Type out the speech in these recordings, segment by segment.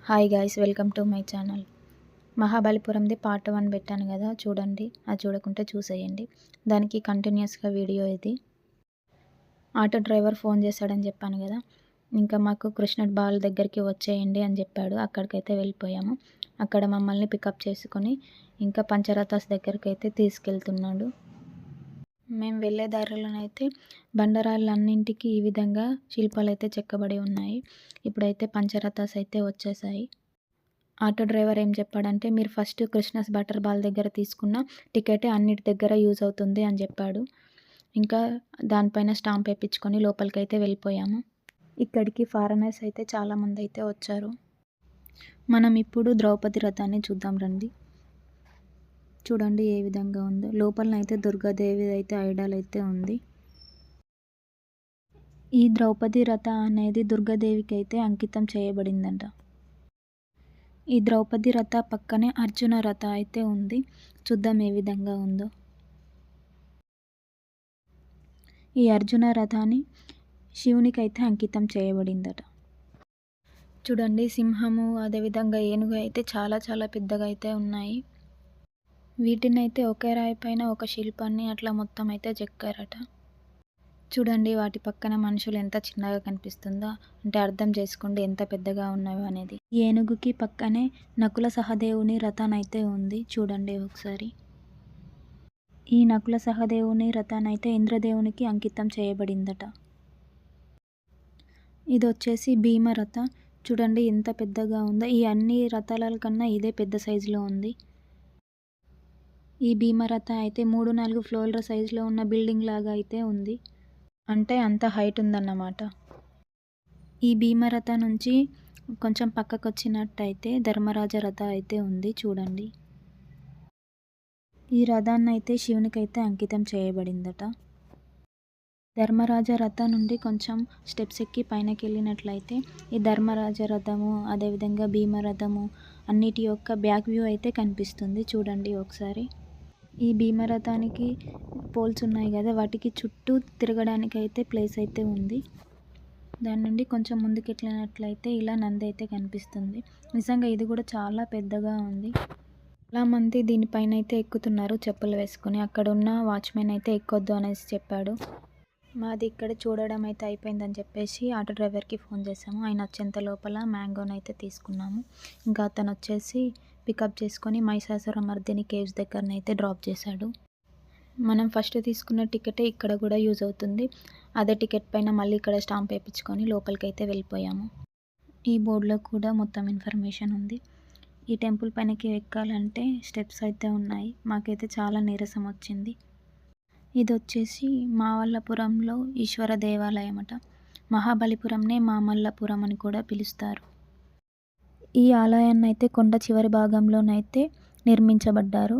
Hi guys, welcome to my channel. మహాబలిపురంది part 1 పెట్టాను కదా, చూడండి. అది చూడకుంటే చూసేయండి. దానికి కంటిన్యూస్గా వీడియో ఇది. ఆటో డ్రైవర్ ఫోన్ చేశాడని చెప్పాను కదా, ఇంకా మాకు కృష్ణుడి బాల్ దగ్గరికి వచ్చేయండి అని చెప్పాడు. అక్కడికైతే వెళ్ళిపోయాము. అక్కడ మమ్మల్ని పికప్ చేసుకొని ఇంకా పంచరథాస్ దగ్గరికి అయితే తీసుకెళ్తున్నాడు. మేము వెళ్ళే దారిలోనైతే బండరాళ్ళన్నింటికి ఈ విధంగా శిల్పాలు అయితే చెక్కబడి ఉన్నాయి. ఇప్పుడైతే పంచరథాస్ అయితే వచ్చేసాయి. ఆటో డ్రైవర్ ఏం చెప్పాడంటే, మీరు ఫస్ట్ కృష్ణస్ బటర్ బాల్ దగ్గర తీసుకున్న టికెటే అన్నిటి దగ్గర యూజ్ అవుతుంది అని చెప్పాడు. ఇంకా దానిపైన స్టాంప్ వేయించుకొని లోపలికైతే వెళ్ళిపోయాము. ఇక్కడికి ఫారెనర్స్ అయితే చాలామంది అయితే వచ్చారు. మనం ఇప్పుడు ద్రౌపది రథాన్ని చూద్దాం రండి. చూడండి ఏ విధంగా ఉందో. లోపలనైతే దుర్గాదేవి అయితే ఐడాల్ అయితే ఉంది. ఈ ద్రౌపది రథ అనేది దుర్గాదేవికి అయితే అంకితం చేయబడిందంట. ఈ ద్రౌపది రథ పక్కనే అర్జున రథ అయితే ఉంది. చూద్దాం ఏ విధంగా ఉందో. ఈ అర్జున రథాన్ని శివునికి అయితే అంకితం చేయబడిందట. చూడండి, సింహము అదేవిధంగా ఏనుగు అయితే చాలా చాలా పెద్దగా అయితే ఉన్నాయి. వీటిని అయితే ఒకే రాయి పైన ఒక శిల్పాన్ని అట్లా మొత్తం అయితే చెక్కారట. చూడండి, వాటి పక్కన మనుషులు ఎంత చిన్నగా కనిపిస్తుందో, అంటే అర్థం చేసుకోండి ఎంత పెద్దగా ఉన్నాయో అనేది. ఏనుగుకి పక్కనే నకుల సహదేవుని రథానైతే ఉంది. చూడండి ఒకసారి. ఈ నకుల సహదేవుని రథానైతే ఇంద్రదేవునికి అంకితం చేయబడిందట. ఇది వచ్చేసి భీమరథ. చూడండి ఎంత పెద్దగా ఉందో. ఈ అన్ని రథాల కన్నా ఇదే పెద్ద సైజులో ఉంది. ఈ భీమరథ అయితే 3-4 ఫ్లోర్ల సైజులో ఉన్న బిల్డింగ్ లాగా అయితే ఉంది. అంటే అంత హైట్ ఉందన్నమాట. ఈ భీమరథ నుంచి కొంచెం పక్కకు వచ్చినట్టయితే ధర్మరాజ రథ అయితే ఉంది. చూడండి, ఈ రథాన్ని అయితే శివునికైతే అంకితం చేయబడిందట. ధర్మరాజ రథ నుండి కొంచెం స్టెప్స్ ఎక్కి పైనకి వెళ్ళినట్లయితే ఈ ధర్మరాజ రథము అదేవిధంగా భీమరథము అన్నిటి యొక్క బ్యాక్ వ్యూ అయితే కనిపిస్తుంది. చూడండి ఒకసారి. ఈ భీమరథానికి పోల్స్ ఉన్నాయి కదా, వాటికి చుట్టూ తిరగడానికి అయితే ప్లేస్ అయితే ఉంది. దాని నుండి కొంచెం ముందుకు వెళ్ళినట్లయితే ఇలా నంది అయితే కనిపిస్తుంది. నిజంగా ఇది కూడా చాలా పెద్దగా ఉంది. చాలామంది దీనిపైన అయితే ఎక్కుతున్నారు చెప్పులు వేసుకొని. అక్కడ ఉన్న వాచ్మెన్ అయితే ఎక్కొద్దు అనేసి చెప్పాడు. మాది ఇక్కడ చూడడం అయితే అయిపోయిందని చెప్పేసి ఆటో డ్రైవర్కి ఫోన్ చేసాము. ఆయన వచ్చేంత లోపల మ్యాంగోని అయితే తీసుకున్నాము. ఇంకా అతను వచ్చేసి పికప్ చేసుకొని మహిషాసురమర్దిని కేవ్స్ దగ్గరనైతే డ్రాప్ చేశాడు. మనం ఫస్ట్ తీసుకున్న టికెటే ఇక్కడ కూడా యూజ్ అవుతుంది. అదే టికెట్ పైన మళ్ళీ ఇక్కడ స్టాంప్ వేయించుకొని లోపలికైతే వెళ్ళిపోయాము. ఈ బోర్డులో కూడా మొత్తం ఇన్ఫర్మేషన్ ఉంది. ఈ టెంపుల్ పైనకి ఎక్కాలంటే స్టెప్స్ అయితే ఉన్నాయి. మాకైతే చాలా నీరసం వచ్చింది. ఇది వచ్చేసి మామల్లపురంలో ఈశ్వర దేవాలయం అట. మహాబలిపురంనే మామల్లపురం అని కూడా పిలుస్తారు. ఈ ఆలయాన్ని అయితే కొండ చివరి భాగంలోనైతే నిర్మించబడ్డారు.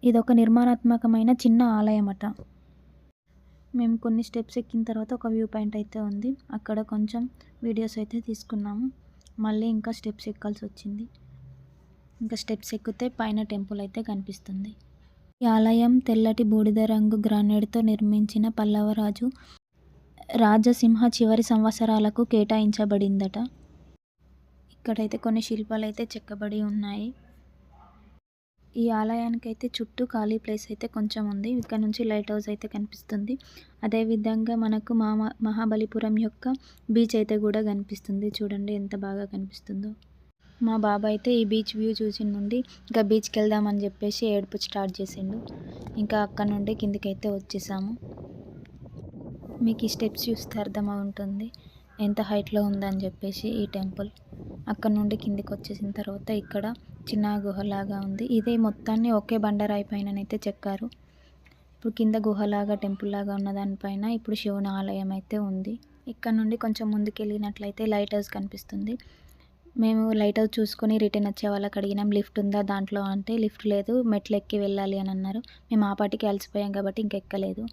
ఇది ఒక నిర్మాణాత్మకమైన చిన్న ఆలయం అట. మేము కొన్ని స్టెప్స్ ఎక్కిన తర్వాత ఒక వ్యూ పాయింట్ అయితే ఉంది. అక్కడ కొంచెం వీడియోస్ అయితే తీసుకున్నాము. మళ్ళీ ఇంకా స్టెప్స్ ఎక్కాల్సి వచ్చింది. ఇంకా స్టెప్స్ ఎక్కితే పైన టెంపుల్ అయితే కనిపిస్తుంది. ఈ ఆలయం తెల్లటి బూడిద రంగు గ్రానైట్తో నిర్మించిన పల్లవరాజు రాజసింహ చివరి సంవత్సరాలకు కేటాయించబడిందట. ఇక్కడైతే కొన్ని శిల్పాలు అయితే చెక్కబడి ఉన్నాయి. ఈ ఆలయానికి అయితే చుట్టూ ఖాళీ ప్లేస్ అయితే కొంచెం ఉంది. ఇక్కడ నుంచి లైట్ హౌస్ అయితే కనిపిస్తుంది. అదేవిధంగా మనకు మహాబలిపురం యొక్క బీచ్ అయితే కూడా కనిపిస్తుంది. చూడండి ఎంత బాగా కనిపిస్తుందో. మా బాబా అయితే ఈ బీచ్ వ్యూ చూసిన నుండి ఇంకా బీచ్కి వెళ్దామని చెప్పేసి ఏడుపు స్టార్ట్ చేసిండు. ఇంకా అక్కడ నుండి కిందికైతే వచ్చేసాము. మీకు ఈ స్టెప్స్ చూస్తే అర్థమవుతుంది ఎంత హైట్లో ఉందని చెప్పేసి ఈ టెంపుల్. అక్కడ నుండి కిందికి వచ్చేసిన తర్వాత ఇక్కడ చిన్న గుహలాగా ఉంది. ఇదే మొత్తాన్ని ఒకే బండరాయి పైననైతే చెక్కారు. ఇప్పుడు కింద గుహలాగా టెంపుల్ లాగా ఉన్న దానిపైన ఇప్పుడు శివుని ఆలయం అయితే ఉంది. ఇక్కడ నుండి కొంచెం ముందుకు వెళ్ళినట్లయితే లైట్ హౌస్ కనిపిస్తుంది. మేము లైట్ హౌస్ చూసుకొని రిటర్న్ వచ్చే వాళ్ళకి అడిగినాం లిఫ్ట్ ఉందా దాంట్లో అంటే లిఫ్ట్ లేదు, మెట్లు ఎక్కి వెళ్ళాలి అని అన్నారు. మేము ఆ పాటికి అలసిపోయాం కాబట్టి ఇంకెక్కలేదు.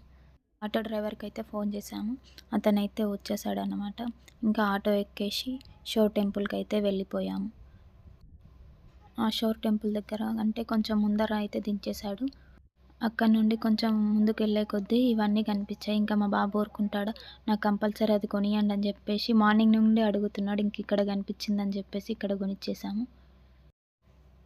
ఆటో డ్రైవర్కి అయితే ఫోన్ చేసాము. అతనైతే వచ్చేసాడు అన్నమాట. ఇంకా ఆటో ఎక్కేసి షోర్ టెంపుల్కి అయితే వెళ్ళిపోయాము. ఆ షోర్ టెంపుల్ దగ్గర అంటే కొంచెం ముందర అయితే దించేశాడు. అక్కడి నుండి కొంచెం ముందుకెళ్ళే కొద్దీ ఇవన్నీ కనిపించాయి. ఇంకా మా బాబు ఊరుకుంటాడా, నాకు కంపల్సరీ అది కొనియండి అని చెప్పేసి మార్నింగ్ నుండి అడుగుతున్నాడు. ఇంక ఇక్కడ కనిపించిందని చెప్పేసి ఇక్కడ కొనిచ్చేసాము.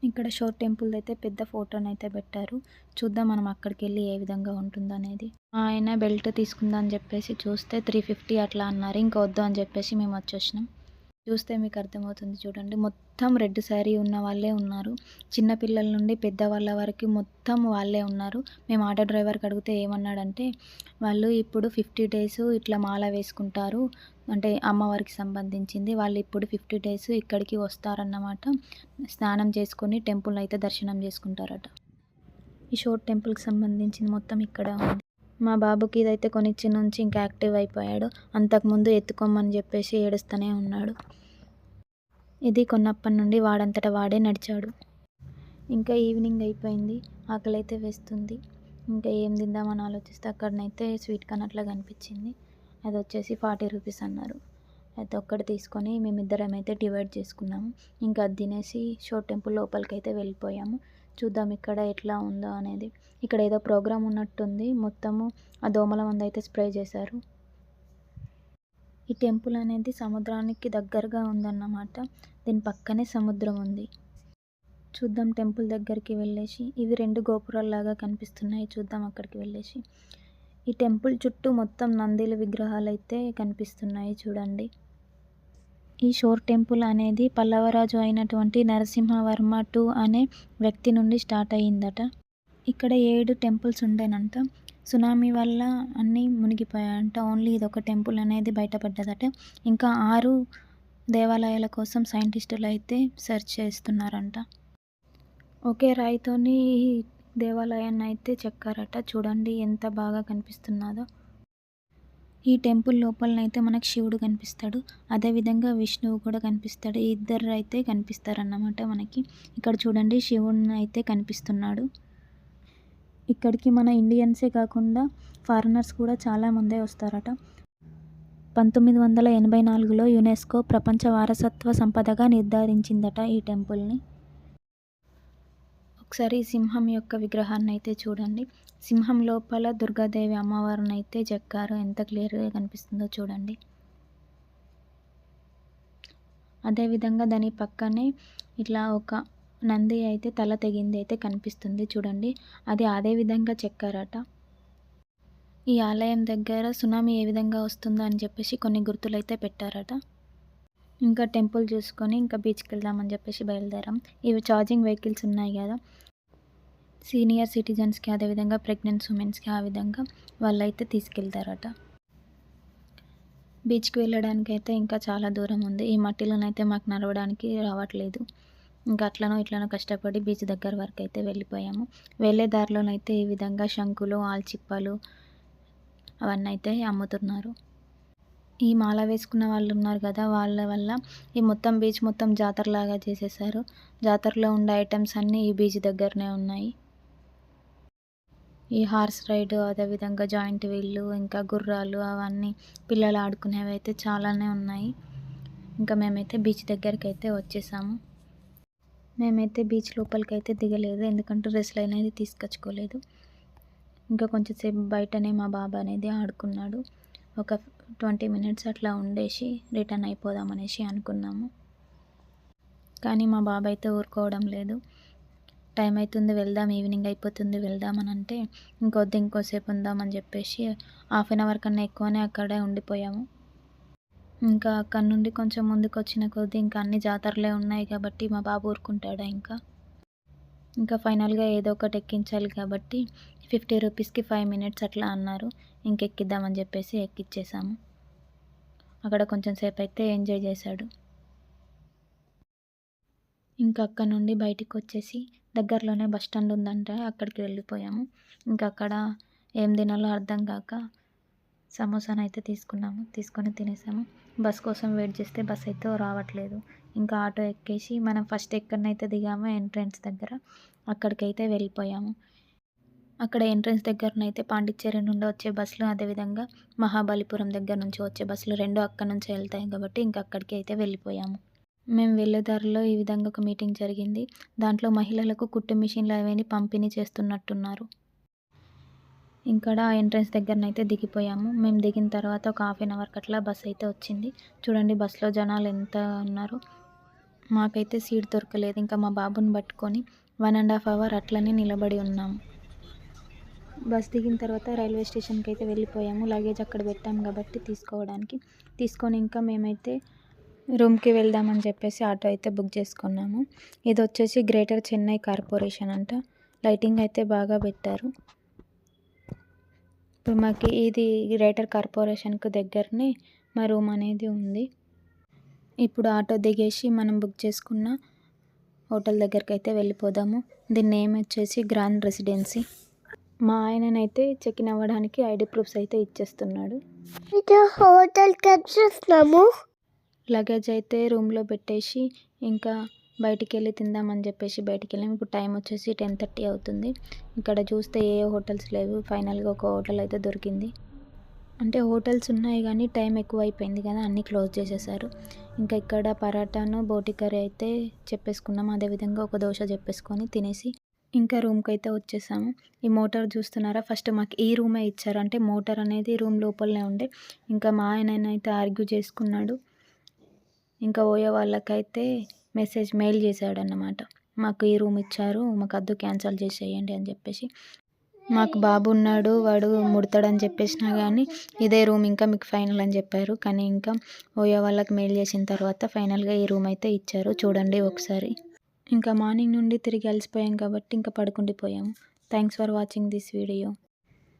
ఇక్కడ షోర్ టెంపుల్‌దయితే పెద్ద ఫోటోనైతే పెట్టారు. చూద్దాం మనం అక్కడికెళ్ళి ఏ విధంగా ఉంటుందనేది. మా ఆయన బెల్ట్ తీసుకుందాం అని చెప్పేసి చూస్తే 350 అట్లా అన్నారు. ఇంక వద్దు అని చెప్పేసి మేము వచ్చేసినాం. చూస్తే మీకు అర్థమవుతుంది చూడండి. మొత్తం రెడ్ శారీ ఉన్న వాళ్ళే ఉన్నారు. చిన్న పిల్లల నుండి పెద్దవాళ్ళ వరకు మొత్తం వాళ్ళే ఉన్నారు. మేము ఆటో డ్రైవర్‌కి అడిగితే ఏమన్నాడంటే, వాళ్ళు ఇప్పుడు 50 డేస్ ఇట్లా మాల వేసుకుంటారు. అంటే అమ్మవారికి సంబంధించింది. వాళ్ళు ఇప్పుడు 50 డేస్ ఇక్కడికి వస్తారన్నమాట. స్నానం చేసుకొని టెంపుల్ అయితే దర్శనం చేసుకుంటారట. ఈ షోర్ టెంపుల్‌కి సంబంధించింది మొత్తం ఇక్కడ ఉంది. మా బాబుకి ఇదైతే కొనిచ్చి నుంచి ఇంకా యాక్టివ్ అయిపోయాడు. అంతకుముందు ఎత్తుకోమని చెప్పేసి ఏడుస్తూనే ఉన్నాడు. ఇది కొన్నప్పటి నుండి వాడంతట వాడే నడిచాడు. ఇంకా ఈవినింగ్ అయిపోయింది. ఆకలైతే వేస్తుంది. ఇంకా ఏం తిందామని ఆలోచిస్తే అక్కడనైతే స్వీట్ కార్న్ అట్లా కనిపించింది. అది వచ్చేసి 40 రూపీస్ అన్నారు. అయితే ఒక్కటి తీసుకొని మేమిద్దరం అయితే డివైడ్ చేసుకున్నాము. ఇంకా అది తినేసి షోర్ టెంపుల్ లోపలికైతే వెళ్ళిపోయాము. చూద్దాం ఇక్కడ ఎట్లా ఉందో అనేది. ఇక్కడ ఏదో ప్రోగ్రామ్ ఉన్నట్టుంది. మొత్తము ఆ దోమల మందైతే స్ప్రే చేశారు. ఈ టెంపుల్ అనేది సముద్రానికి దగ్గరగా ఉందన్నమాట. దీని పక్కనే సముద్రం ఉంది. చూద్దాం టెంపుల్ దగ్గరికి వెళ్ళేసి. ఇవి 2 గోపురాల్లాగా కనిపిస్తున్నాయి. చూద్దాం అక్కడికి వెళ్ళేసి. ఈ టెంపుల్ చుట్టూ మొత్తం నందిల విగ్రహాలైతే కనిపిస్తున్నాయి చూడండి. ఈ షోర్ టెంపుల్ అనేది పల్లవరాజు అయినటువంటి నరసింహవర్మ II అనే వ్యక్తి నుండి స్టార్ట్ అయ్యిందట. ఇక్కడ 7 టెంపుల్స్ ఉండేనంట. సునామీ వల్ల అన్నీ మునిగిపోయాయంట. ఓన్లీ ఇదొక టెంపుల్ అనేది బయటపడ్డదట. ఇంకా 6 దేవాలయాల కోసం సైంటిస్టులు అయితే సెర్చ్ చేస్తున్నారంట. ఒకే రాయితోని ఈ దేవాలయాన్ని అయితే చెక్కారట. చూడండి ఎంత బాగా కనిపిస్తున్నాదో. ఈ టెంపుల్ లోపలనైతే మనకు శివుడు కనిపిస్తాడు. అదేవిధంగా విష్ణువు కూడా కనిపిస్తాడు. ఈ ఇద్దరు అయితే కనిపిస్తారన్నమాట మనకి. ఇక్కడ చూడండి శివుడిని అయితే కనిపిస్తున్నాడు. ఇక్కడికి మన ఇండియన్సే కాకుండా ఫారినర్స్ కూడా చాలామందే వస్తారట. 1984లో యునెస్కో ప్రపంచ వారసత్వ సంపదగా నిర్ధారించిందట ఈ టెంపుల్ని. ఒకసారి సింహం యొక్క విగ్రహాన్ని అయితే చూడండి. సింహం లోపల దుర్గాదేవి అమ్మవారిని అయితే చెక్కారు. ఎంత క్లియర్గా కనిపిస్తుందో చూడండి. అదేవిధంగా దాని పక్కనే ఇట్లా ఒక నంది అయితే తల తెగింది అయితే కనిపిస్తుంది చూడండి. అది అదే విధంగా చెక్కారట. ఈ ఆలయం దగ్గర సునామీ ఏ విధంగా వస్తుందో అని చెప్పేసి కొన్ని గుర్తులు అయితే పెట్టారట. ఇంకా టెంపుల్ చూసుకొని ఇంకా బీచ్కి వెళ్దామని చెప్పేసి బయలుదేరాం. ఇవి ఛార్జింగ్ వెహికల్స్ ఉన్నాయి కదా, సీనియర్ సిటిజన్స్కి అదేవిధంగా ప్రెగ్నెంట్ ఉమెన్స్కి ఆ విధంగా వాళ్ళైతే తీసుకెళ్తారట. బీచ్కి వెళ్ళడానికి అయితే ఇంకా చాలా దూరం ఉంది. ఈ మట్టిలోనైతే మాకు నడవడానికి రావట్లేదు. ఇంకా అట్లనో ఇట్లనో కష్టపడి బీచ్ దగ్గర వరకు అయితే వెళ్ళిపోయాము. వెళ్ళే దారిలోనైతే ఈ విధంగా శంకులు, ఆల్చిప్పలు అవన్నీ అయితే అమ్ముతున్నారు. ఈ మాల వేసుకున్న వాళ్ళు ఉన్నారు కదా, వాళ్ళ వల్ల ఈ మొత్తం బీచ్ మొత్తం జాతరలాగా చేసేసారు. జాతరలో ఉండే ఐటమ్స్ అన్నీ ఈ బీచ్ దగ్గరనే ఉన్నాయి. ఈ హార్స్ రైడ్, అదేవిధంగా జాయింట్ వీళ్ళు, ఇంకా గుర్రాలు, అవన్నీ పిల్లలు ఆడుకునేవి అయితే చాలానే ఉన్నాయి. ఇంకా మేమైతే బీచ్ దగ్గరికి అయితే వచ్చేసాము. మేమైతే బీచ్ లోపలికైతే దిగలేదు, ఎందుకంటే డ్రెస్సులు అనేది తీసుకొచ్చుకోలేదు. ఇంకా కొంచెం సేపు బయటనే మా బాబు అనేది ఆడుకున్నాడు. ఒక 20 మినిట్స్ అట్లా ఉండేసి రిటర్న్ అయిపోదాం అనేసి అనుకున్నాము. కానీ మా బాబు అయితే ఊరుకోవడం లేదు. టైం అవుతుంది వెళ్దాం, ఈవినింగ్ అయిపోతుంది వెళ్దాం అని అంటే, ఇంకోసేపు ఉందామని చెప్పేసి 1/2 అవర్ కన్నా ఎక్కువనే అక్కడే ఉండిపోయాము. ఇంకా అక్కడి నుండి కొంచెం ముందుకు వచ్చిన కొద్దీ ఇంకా అన్ని జాతరలే ఉన్నాయి కాబట్టి మా బాబు ఊరుకుంటాడా ఇంకా ఫైనల్గా ఏదో ఒకటి ఎక్కించాలి కాబట్టి 50 రూపీస్కి 5 మినిట్స్ అట్లా అన్నారు. ఇంకెక్కిద్దామని చెప్పేసి ఎక్కిచ్చేసాము. అక్కడ కొంచెం సేపు అయితే ఎంజాయ్ చేశాడు. ఇంకా అక్కడ నుండి బయటికి వచ్చేసి దగ్గరలోనే బస్ స్టాండ్ ఉందంట, అక్కడికి వెళ్ళిపోయాము. ఇంకా అక్కడ ఏం తినాలో అర్థం కాక సమోసానైతే తీసుకొని తినేసాము. బస్ కోసం వెయిట్ చేస్తే బస్ అయితే రావట్లేదు. ఇంకా ఆటో ఎక్కేసి మనం ఫస్ట్ ఎక్కడనైతే దిగామో ఎంట్రన్స్ దగ్గర, అక్కడికైతే వెళ్ళిపోయాము. అక్కడ ఎంట్రన్స్ దగ్గరనైతే పాండిచ్చేరి నుండి వచ్చే బస్సులు, అదేవిధంగా మహాబలిపురం దగ్గర నుంచి వచ్చే బస్సులు 2 అక్కడ నుంచే వెళ్తాయి కాబట్టి ఇంకా అక్కడికి అయితే వెళ్ళిపోయాము. మేము వెళ్ళే దారిలో ఈ విధంగా ఒక మీటింగ్ జరిగింది. దాంట్లో మహిళలకు కుట్టు మిషన్లు అవన్నీ పంపిణీ చేస్తున్నట్టున్నారు. ఇక్కడ ఎంట్రన్స్ దగ్గరనైతే దిగిపోయాము. మేము దిగిన తర్వాత ఒక హాఫ్ అన్ అవర్కి అట్లా బస్ అయితే వచ్చింది. చూడండి బస్సులో జనాలు ఎంత ఉన్నారో. మాకైతే సీట్ దొరకలేదు. ఇంకా మా బాబుని పట్టుకొని 1.5 అవర్ అట్లనే నిలబడి ఉన్నాము. బస్ దిగిన తర్వాత రైల్వే స్టేషన్కి అయితే వెళ్ళిపోయాము. లగేజ్ అక్కడ పెట్టాము కాబట్టి తీసుకొని ఇంకా మేమైతే రూమ్కి వెళ్దామని చెప్పేసి ఆటో అయితే బుక్ చేసుకున్నాము. ఇది వచ్చేసి గ్రేటర్ చెన్నై కార్పొరేషన్ అంట. లైటింగ్ అయితే బాగా పెట్టారు. ఇప్పుడు మాకు ఇది గ్రేటర్ కార్పొరేషన్కు దగ్గరనే మా రూమ్ అనేది ఉంది. ఇప్పుడు ఆటో దిగేసి మనం బుక్ చేసుకున్న హోటల్ దగ్గరికి అయితే వెళ్ళిపోదాము. దీని నేమ్ వచ్చేసి గ్రాండ్ రెసిడెన్సీ. మా ఆయననైతే చెక్ ఇన్ అవ్వడానికి ఐడి ప్రూఫ్స్ అయితే ఇచ్చేస్తున్నాడు. హోటల్కి వచ్చేస్తున్నాము. లగేజ్ అయితే రూమ్లో పెట్టేసి ఇంకా బయటికి వెళ్ళి తిందామని చెప్పేసి బయటికి వెళ్ళాము. ఇప్పుడు టైం వచ్చేసి 10:30 అవుతుంది. ఇక్కడ చూస్తే ఏ హోటల్స్ లేవు. ఫైనల్గా ఒక హోటల్ అయితే దొరికింది. అంటే హోటల్స్ ఉన్నాయి కానీ టైం ఎక్కువ అయిపోయింది కదా, అన్నీ క్లోజ్ చేసేసారు. ఇంకా ఇక్కడ పరాటాను బోటి కర్రీ అయితే చెప్పేసుకున్నాము. అదేవిధంగా ఒక దోశ చెప్పేసుకొని తినేసి ఇంకా రూమ్కి అయితే వచ్చేసాము. ఈ మోటార్ చూస్తున్నారా, ఫస్ట్ మాకు ఈ రూమే ఇచ్చారు. అంటే మోటార్ అనేది రూమ్ లోపలనే ఉండే. ఇంకా మా ఆయన అయితే ఆర్గ్యూ చేసుకున్నాడు. ఇంకా ఓయో వాళ్ళకైతే మెయిల్ చేశాడన్నమాట. మాకు ఈ రూమ్ ఇచ్చారు, మాకు అద్దు క్యాన్సిల్ చేసేయండి అని చెప్పేసి. మాకు బాబు ఉన్నాడు, వాడు ముడతాడని చెప్పేసినా కానీ ఇదే రూమ్ ఇంకా మీకు ఫైనల్ అని చెప్పారు. కానీ ఇంకా ఓయో వాళ్ళకి మెయిల్ చేసిన తర్వాత ఫైనల్గా ఈ రూమ్ అయితే ఇచ్చారు. చూడండి ఒకసారి. ఇంకా మార్నింగ్ నుండి తిరిగి అలసిపోయాం కాబట్టి ఇంకా పడుకుండిపోయాము. Thanks for watching this video.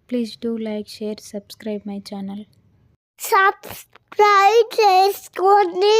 Please do like, share, subscribe my channel. Subscribe చేసుకోండి.